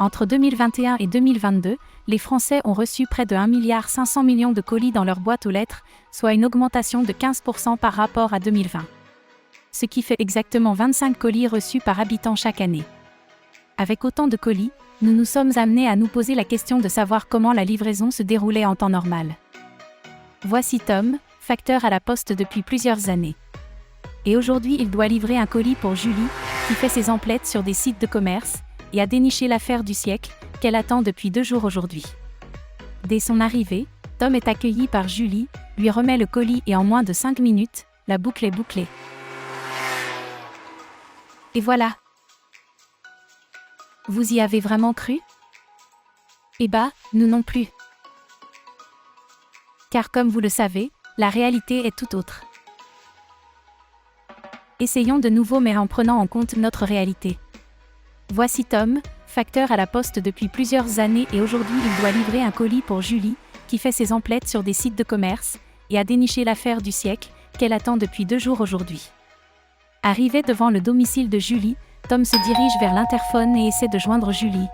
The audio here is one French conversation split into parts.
Entre 2021 et 2022, les Français ont reçu près de 1,5 milliard de colis dans leur boîte aux lettres, soit une augmentation de 15% par rapport à 2020. Ce qui fait exactement 25 colis reçus par habitant chaque année. Avec autant de colis, nous nous sommes amenés à nous poser la question de savoir comment la livraison se déroulait en temps normal. Voici Tom, facteur à la poste depuis plusieurs années. Et aujourd'hui il doit livrer un colis pour Julie, qui fait ses emplettes sur des sites de commerce, et a déniché l'affaire du siècle, qu'elle attend depuis 2 jours aujourd'hui. Dès son arrivée, Tom est accueilli par Julie, lui remet le colis et en moins de 5 minutes, la boucle est bouclée. Et voilà. Vous y avez vraiment cru? Eh bah, nous non plus. Car comme vous le savez, la réalité est tout autre. Essayons de nouveau mais en prenant en compte notre réalité. Voici Tom, facteur à la poste depuis plusieurs années et aujourd'hui il doit livrer un colis pour Julie, qui fait ses emplettes sur des sites de commerce, et a déniché l'affaire du siècle, qu'elle attend depuis 2 jours aujourd'hui. Arrivé devant le domicile de Julie, Tom se dirige vers l'interphone et essaie de joindre Julie.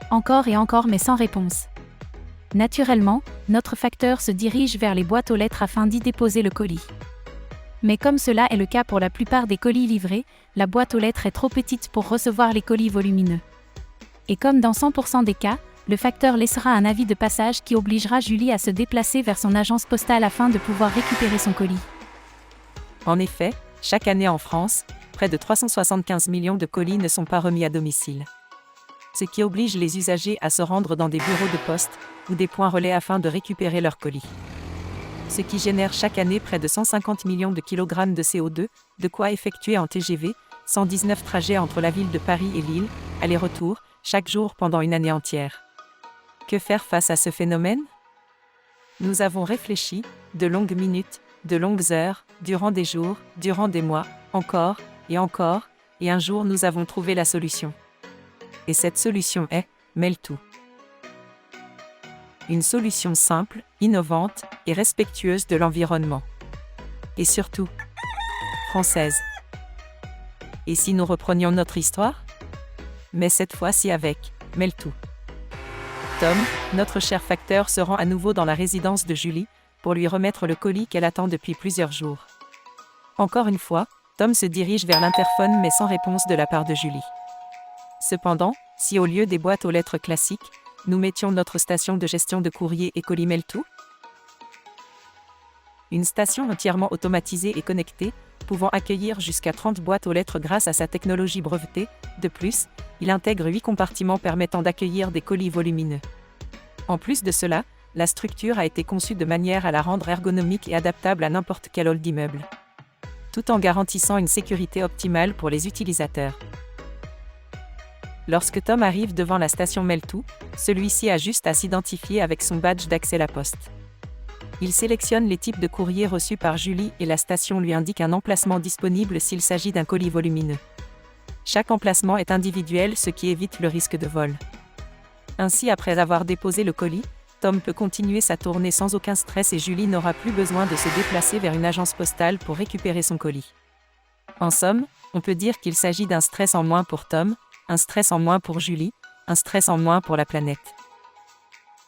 Encore et encore mais sans réponse. Naturellement, notre facteur se dirige vers les boîtes aux lettres afin d'y déposer le colis. Mais comme cela est le cas pour la plupart des colis livrés, la boîte aux lettres est trop petite pour recevoir les colis volumineux. Et comme dans 100% des cas, le facteur laissera un avis de passage qui obligera Julie à se déplacer vers son agence postale afin de pouvoir récupérer son colis. En effet, chaque année en France, près de 375 millions de colis ne sont pas remis à domicile. Ce qui oblige les usagers à se rendre dans des bureaux de poste ou des points relais afin de récupérer leurs colis. Ce qui génère chaque année près de 150 millions de kilogrammes de CO2, de quoi effectuer en TGV, 119 trajets entre la ville de Paris et Lille, aller-retour, chaque jour pendant une année entière. Que faire face à ce phénomène? Nous avons réfléchi, de longues minutes, de longues heures, durant des jours, durant des mois, encore, et un jour nous avons trouvé la solution. Et cette solution est Meltoo. Une solution simple, innovante et respectueuse de l'environnement. Et surtout, française. Et si nous reprenions notre histoire? Mais cette fois-ci avec Meltoo. Tom, notre cher facteur, se rend à nouveau dans la résidence de Julie pour lui remettre le colis qu'elle attend depuis plusieurs jours. Encore une fois, Tom se dirige vers l'interphone mais sans réponse de la part de Julie. Cependant, si au lieu des boîtes aux lettres classiques, nous mettions notre station de gestion de courrier et colis Meltoo? Une station entièrement automatisée et connectée, pouvant accueillir jusqu'à 30 boîtes aux lettres grâce à sa technologie brevetée. De plus, il intègre 8 compartiments permettant d'accueillir des colis volumineux. En plus de cela, la structure a été conçue de manière à la rendre ergonomique et adaptable à n'importe quel hall d'immeuble, tout en garantissant une sécurité optimale pour les utilisateurs. Lorsque Tom arrive devant la station Meltoo, celui-ci a juste à s'identifier avec son badge d'accès La Poste. Il sélectionne les types de courriers reçus par Julie et la station lui indique un emplacement disponible s'il s'agit d'un colis volumineux. Chaque emplacement est individuel, ce qui évite le risque de vol. Ainsi, après avoir déposé le colis, Tom peut continuer sa tournée sans aucun stress et Julie n'aura plus besoin de se déplacer vers une agence postale pour récupérer son colis. En somme, on peut dire qu'il s'agit d'un stress en moins pour Tom, un stress en moins pour Julie, un stress en moins pour la planète.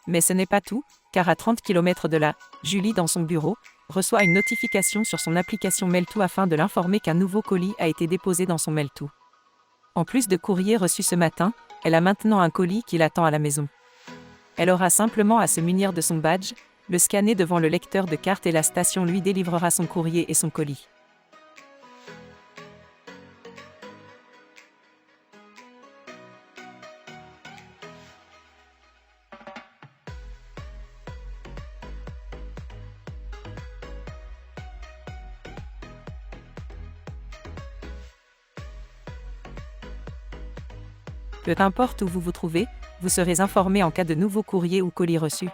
Mais ce n'est pas tout, car à 30 km de là, Julie, dans son bureau, reçoit une notification sur son application Meltoo afin de l'informer qu'un nouveau colis a été déposé dans son Meltoo. En plus de courrier reçu ce matin, elle a maintenant un colis qui l'attend à la maison. Elle aura simplement à se munir de son badge, le scanner devant le lecteur de carte et la station lui délivrera son courrier et son colis. Peu importe où vous vous trouvez, vous serez informé en cas de nouveaux courriers ou colis reçus.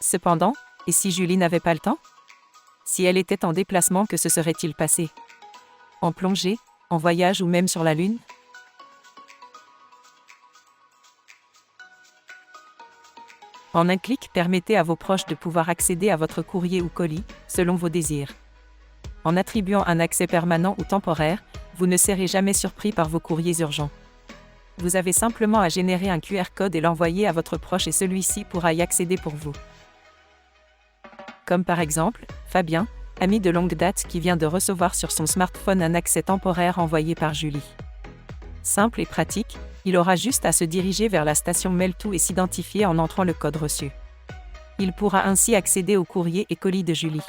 Cependant, et si Julie n'avait pas le temps? Si elle était en déplacement, que se serait-il passé? En plongée, en voyage ou même sur la Lune? En un clic, permettez à vos proches de pouvoir accéder à votre courrier ou colis, selon vos désirs. En attribuant un accès permanent ou temporaire, vous ne serez jamais surpris par vos courriers urgents. Vous avez simplement à générer un QR code et l'envoyer à votre proche et celui-ci pourra y accéder pour vous. Comme par exemple, Fabien, ami de longue date qui vient de recevoir sur son smartphone un accès temporaire envoyé par Julie. Simple et pratique, il aura juste à se diriger vers la station Meltou et s'identifier en entrant le code reçu. Il pourra ainsi accéder au courrier et colis de Julie.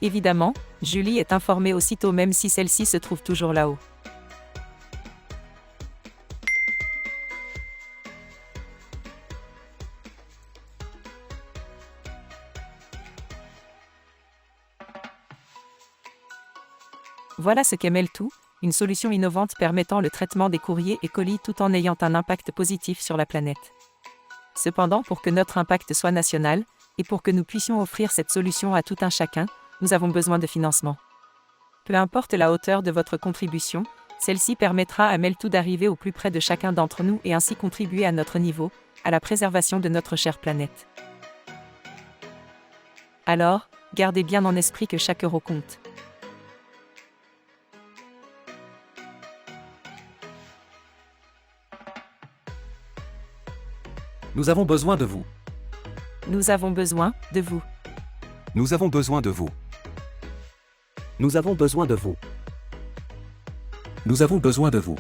Évidemment, Julie est informée aussitôt même si celle-ci se trouve toujours là-haut. Voilà ce qu'est Meltou, une solution innovante permettant le traitement des courriers et colis tout en ayant un impact positif sur la planète. Cependant, pour que notre impact soit national, et pour que nous puissions offrir cette solution à tout un chacun, nous avons besoin de financement. Peu importe la hauteur de votre contribution, celle-ci permettra à Meltou d'arriver au plus près de chacun d'entre nous et ainsi contribuer à notre niveau, à la préservation de notre chère planète. Alors, gardez bien en esprit que chaque euro compte. Nous avons besoin de vous. Nous avons besoin de vous. Nous avons besoin de vous. Nous avons besoin de vous. Nous avons besoin de vous.